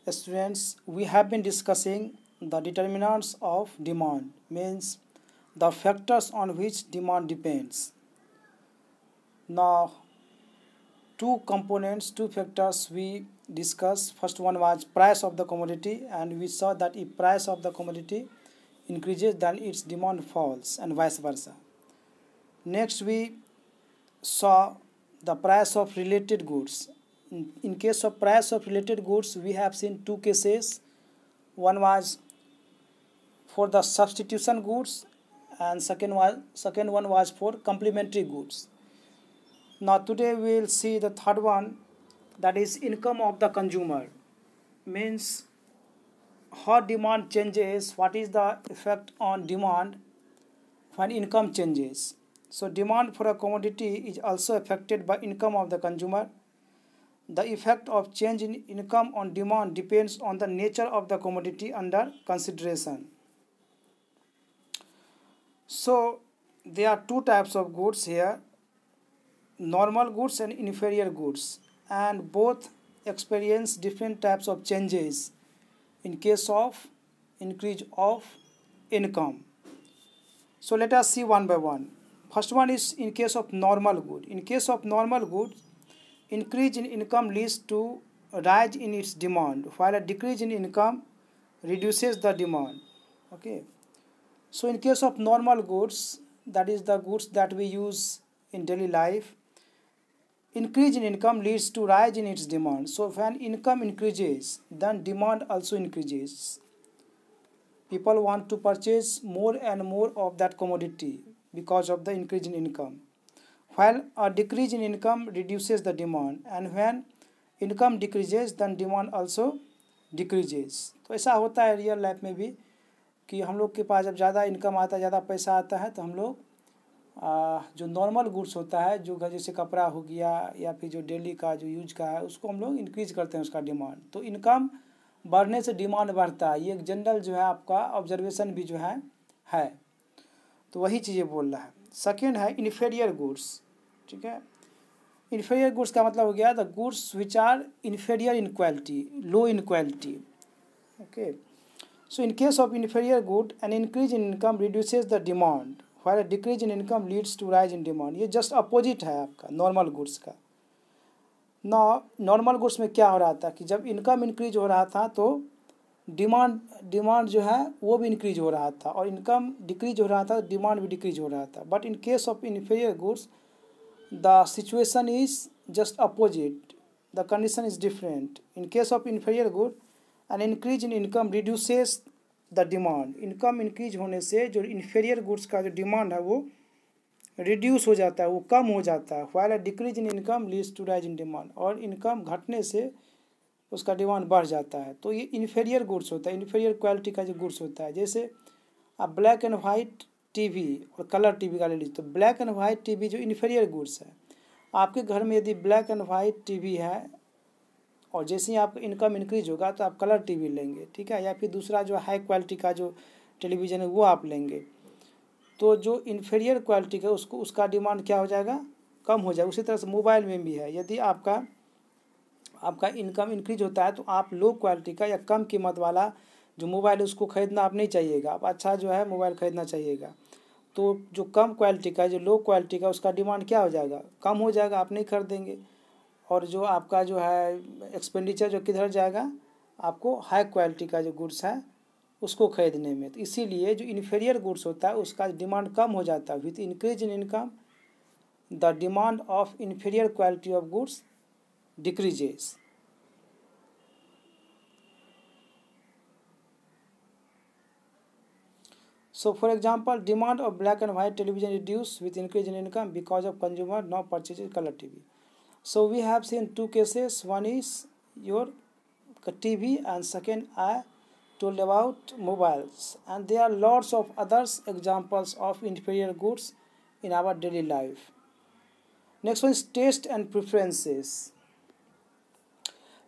Students, we have been discussing the determinants of demand, means the factors on which demand depends. Now, two factors we discussed. First one was price of the commodity, and we saw that if price of the commodity increases, then its demand falls, and vice versa. Next, we saw the price of related goods. In case of price of related goods, we have seen two cases. One was for the substitution goods, and second one was for complementary goods. Now today we will see the third one, that is income of the consumer, means how demand changes, what is the effect on demand when income changes. So demand for a commodity is also affected by income of the consumer. The effect of change in income on demand depends on the nature of the commodity under consideration. So there are two types of goods here, normal goods and inferior goods, and both experience different types of changes in case of increase of income. So let us see one by one. First one is in case of normal good. In case of normal goods, increase in income leads to a rise in its demand, while a decrease in income reduces the demand. Okay. So in case of normal goods, that is the goods that we use in daily life, increase in income leads to rise in its demand. So when income increases, then demand also increases. People want to purchase more and more of that commodity because of the increase in income, while a decrease in income reduces the demand, and when income decreases, then demand also decreases. तो ऐसा होता है real life में भी कि हम लोग के पास जब ज़्यादा इनकम आता है, ज़्यादा पैसा आता है, तो हम लोग जो नॉर्मल गुड्स होता है, जो जैसे कपड़ा हो गया या फिर जो डेली का जो यूज का है, उसको हम लोग इंक्रीज करते हैं उसका डिमांड। तो इनकम बढ़ने से डिमांड बढ़ता है, ये एक जनरल जो है आपका ऑब्जर्वेशन भी जो है। तो वही चीज़ें बोल रहा है। सेकेंड है इन्फीरियर गुड्स। ठीक है, इन्फीरियर गुड्स का मतलब हो गया the goods which are inferior in quality, low in quality. Okay, so in case of inferior good an increase in income reduces the demand, while a decrease in income leads to rise in demand. ये just opposite है आपका normal goods का। Normal goods में क्या हो रहा था कि जब इनकम इंक्रीज हो रहा था तो डिमांड जो है वो भी इंक्रीज हो रहा था, और इनकम डिक्रीज हो रहा था तो डिमांड भी डिक्रीज हो रहा था। But in case of inferior goods the situation is just opposite, the condition is different. In case of inferior good an increase in income reduces the demand. Income increase होने से जो inferior goods का जो demand है वो reduce हो जाता है, वो कम हो जाता है। While a decrease in income leads to rise in demand, और इनकम घटने से उसका डिमांड बढ़ जाता है। तो ये इन्फीरियर गुड्स होता है, इन्फीरियर क्वालिटी का जो गुड्स होता है। जैसे आप ब्लैक एंड वाइट टीवी और कलर टीवी का ले लीजिए, तो ब्लैक एंड वाइट टीवी जो इन्फीरियर गुड्स है, आपके घर में यदि ब्लैक एंड वाइट टीवी है और जैसे ही आपका इनकम इंक्रीज होगा तो आप कलर टीवी लेंगे, ठीक है, या फिर दूसरा जो हाई क्वालिटी का जो टेलीविज़न है वो आप लेंगे। तो जो इन्फीरियर क्वालिटी का उसका डिमांड क्या हो जाएगा, कम हो जाएगा। उसी तरह से मोबाइल में भी है, यदि आपका इनकम इंक्रीज होता है तो आप लो क्वालिटी का या कम कीमत वाला जो मोबाइल है उसको ख़रीदना आप नहीं चाहिएगा, आप अच्छा जो है मोबाइल ख़रीदना चाहिएगा। तो जो कम क्वालिटी का, जो लो क्वालिटी का, उसका डिमांड क्या हो जाएगा, कम हो जाएगा, आप नहीं खरीदेंगे। और जो आपका जो है एक्सपेंडिचर जो किधर जाएगा, आपको हाई क्वालिटी का जो गुड्स है उसको खरीदने में। तो इसीलिए जो इन्फीरियर गुड्स होता है उसका डिमांड कम हो जाता है। With increase in income the demand of inferior quality of goods decreases. So for example, demand of black and white television reduced with increase in income because of consumer now purchases color TV. So we have seen two cases. One is your TV, and second I told about mobiles, and there are lots of others examples of inferior goods in our daily life. Next one is taste and preferences.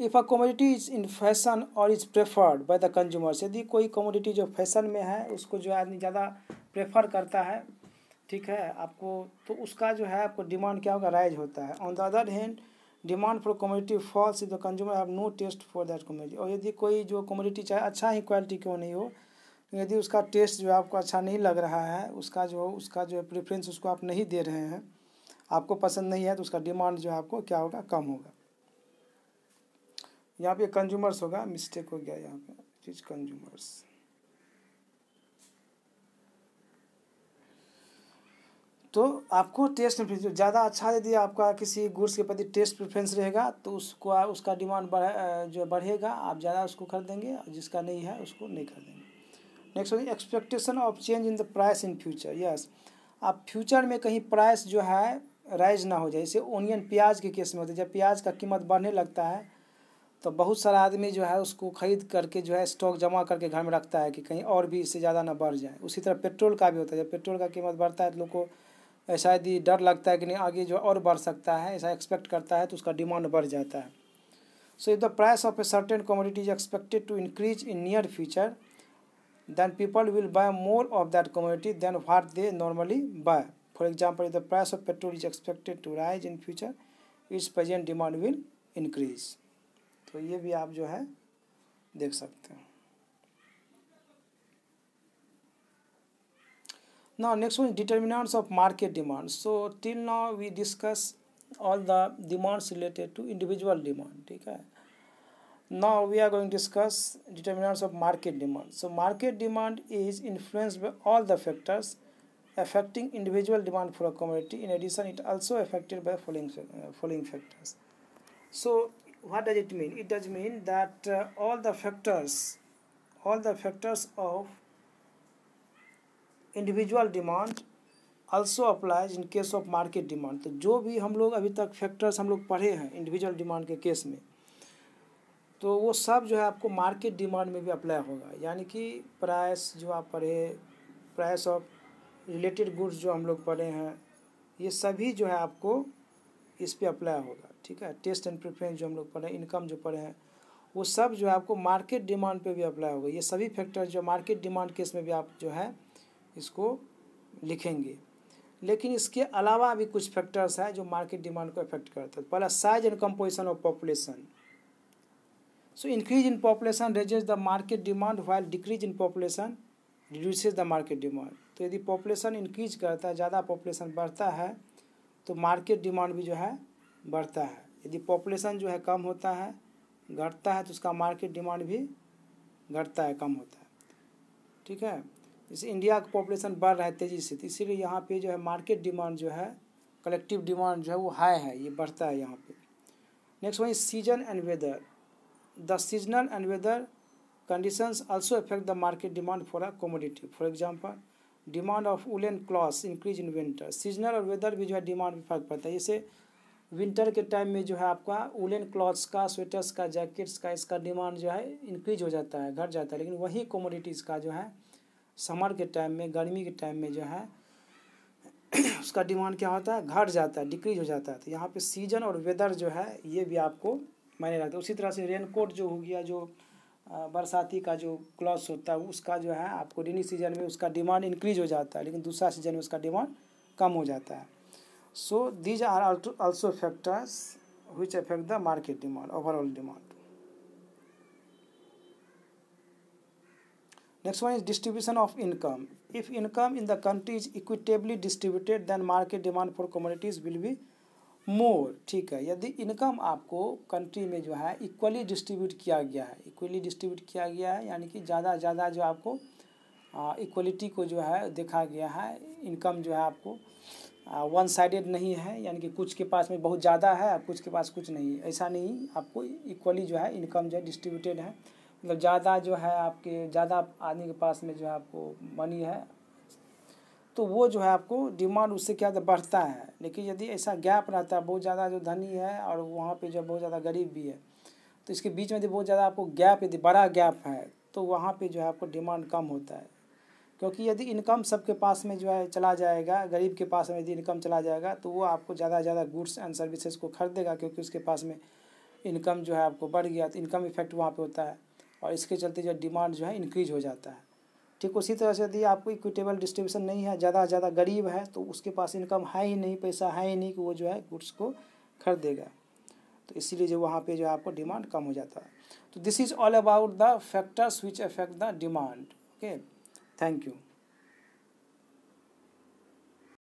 If a commodity is in fashion और is preferred by the consumers, यदि कोई commodity जो fashion में है उसको जो आदमी ज़्यादा प्रेफर करता है, ठीक है, आपको तो उसका जो है आपको डिमांड क्या होगा, राइज होता है। On the other hand demand for commodity falls if the consumer have no taste for that commodity. और यदि कोई जो कमोडिटी चाहे अच्छा ही क्वालिटी क्यों नहीं हो, यदि उसका टेस्ट जो है आपको अच्छा नहीं लग रहा है, उसका जो है प्रेफरेंस उसको आप नहीं दे रहे हैं, आपको पसंद नहीं है, तो उसका डिमांड जो है आपको क्या होगा, कम होगा। यहाँ पे कंज्यूमर्स होगा, मिस्टेक हो गया यहाँ पे, इट इज कंज्यूमर्स। तो आपको टेस्ट प्रेफरेंस ज़्यादा अच्छा, यदि आपका किसी गुड्स के प्रति टेस्ट प्रेफरेंस रहेगा तो उसका डिमांड जो बढ़ेगा, आप ज़्यादा उसको खरीदेंगे, और जिसका नहीं है उसको नहीं खरीदेंगे। नेक्स्ट होगी expectation of change in the price in future. Yes, आप फ्यूचर में कहीं प्राइस जो है राइज ना हो जाए। जैसे ओनियन, प्याज के केस में होता है, जब प्याज का कीमत बढ़ने लगता है तो बहुत सारा आदमी जो है उसको खरीद करके जो है स्टॉक जमा करके घर में रखता है कि कहीं और भी इससे ज़्यादा ना बढ़ जाए। उसी तरह पेट्रोल का भी होता है, जब पेट्रोल का कीमत बढ़ता है तो लोग को शायद ही डर लगता है कि नहीं आगे जो और बढ़ सकता है, ऐसा एक्सपेक्ट करता है, तो उसका डिमांड बढ़ जाता है। So if the price of a certain commodity is expected to increase in near future, then people will buy more of that commodity than what they normally buy. For example, if the price of petrol is expected to rise in future, its present demand will increase. तो ये भी आप जो है देख सकते हैं। Now next one is determinants of market demand. So till now we discuss all the demands related to individual demand, ठीक है। Now we are going to discuss determinants of market demand. So market demand is influenced by all the factors affecting individual demand for a commodity. In addition, it also affected by following factors. So what does it mean? It does mean that all the factors of individual demand also applies in case of market demand. तो जो भी हम लोग अभी तक factors हम लोग पढ़े हैं individual demand के केस में, तो वो सब जो है आपको मार्केट डिमांड में भी अप्लाई होगा। यानी कि प्राइस जो आप पढ़े, प्राइस ऑफ रिलेटेड गुड्स जो हम लोग पढ़े हैं, ये सभी जो है आपको इस पे अप्लाई होगा, ठीक है। टेस्ट एंड प्रेफरेंस जो हम लोग पढ़े, इनकम जो पढ़े हैं, वो सब जो है आपको मार्केट डिमांड पे भी अप्लाई होगा। ये सभी फैक्टर जो मार्केट डिमांड केस में भी आप जो है इसको लिखेंगे। लेकिन इसके अलावा भी कुछ फैक्टर्स हैं जो मार्केट डिमांड को अफेक्ट करते हैं। पहला, size and composition of population. So increase in population raises the market demand while decrease in population reduces the market demand. तो यदि पॉपुलेशन इंक्रीज करता है, ज़्यादा पॉपुलेशन बढ़ता है, तो मार्केट डिमांड भी जो है बढ़ता है। यदि पॉपुलेशन जो है कम होता है, घटता है, तो उसका मार्केट डिमांड भी घटता है, कम होता है, ठीक है। जैसे इंडिया का पॉपुलेशन बढ़ रहा है तेज़ी से, तो इसीलिए यहाँ पे जो है मार्केट डिमांड जो है, कलेक्टिव डिमांड जो है वो हाई है, ये बढ़ता है यहाँ पे। Next one is season and weather. The seasonal and weather conditions also affect the market demand for a commodity. For example, demand of woolen cloths increase in winter. Seasonal और weather भी जो है डिमांड में फर्क पड़ता है। जैसे winter के टाइम में जो है आपका वुलन क्लॉथ्स का, स्वेटर्स का, जैकेट्स का, इसका डिमांड जो है इंक्रीज हो जाता है, घट जाता है। लेकिन वही कमोडिटीज़ का जो है समर के टाइम में, गर्मी के टाइम में जो है उसका डिमांड क्या होता है, घट जाता है, डिक्रीज हो जाता है। तो यहाँ पे सीजन और वेदर जो है ये भी आपको मायने रखते हैं। उसी तरह से रेनकोट जो हो गया, जो बरसाती का जो क्लॉथ्स होता है, उसका जो है आपको रेनी सीजन में उसका डिमांड इंक्रीज हो जाता है, लेकिन दूसरा सीजन में उसका डिमांड कम हो जाता है। So these are also factors which affect the market demand, overall demand. Next one is distribution of income. If income in the country is equitably distributed then market demand for commodities will be more, ठीक है। यदि income आपको country में जो है equally distribute किया गया है, इक्वली डिस्ट्रीब्यूट किया गया है, यानी कि ज़्यादा ज़्यादा जो आपको इक्वलिटी को जो है देखा गया है, इनकम जो है आपको वन साइडेड नहीं है, यानी कि कुछ के पास में बहुत ज़्यादा है, कुछ के पास कुछ नहीं है, ऐसा नहीं। आपको इक्वली जो है इनकम जो है डिस्ट्रीब्यूटेड है, मतलब ज़्यादा जो है आपके, ज़्यादा आदमी के पास में जो है आपको मनी है, तो वो जो है आपको डिमांड उससे क्या बढ़ता है। लेकिन यदि ऐसा गैप रहता है, बहुत ज़्यादा जो धनी है और वहाँ पे जो बहुत ज़्यादा गरीब भी है, तो इसके बीच में यदि बहुत ज़्यादा आपको गैप, यदि बड़ा गैप है, तो वहाँ पे जो है आपको डिमांड कम होता है। क्योंकि यदि इनकम सबके पास में जो है चला जाएगा, गरीब के पास में यदि इनकम चला जाएगा, तो वो आपको ज़्यादा से ज़्यादा गुड्स एंड सर्विसेज को खरीदेगा, क्योंकि उसके पास में इनकम जो है आपको बढ़ गया, तो इनकम इफेक्ट वहाँ पे होता है, और इसके चलते जो डिमांड जो है इंक्रीज हो जाता है। ठीक उसी तरह से यदि आपको इक्विटेबल डिस्ट्रीब्यूशन नहीं है, ज़्यादा से ज़्यादा गरीब है, तो उसके पास इनकम है ही नहीं, पैसा है ही नहीं कि वो जो है गुड्स को खरीदेगा। तो इसीलिए जो वहाँ पे जो आपको डिमांड कम हो जाता है। तो this is all about the factors which affect the demand. Okay, thank you.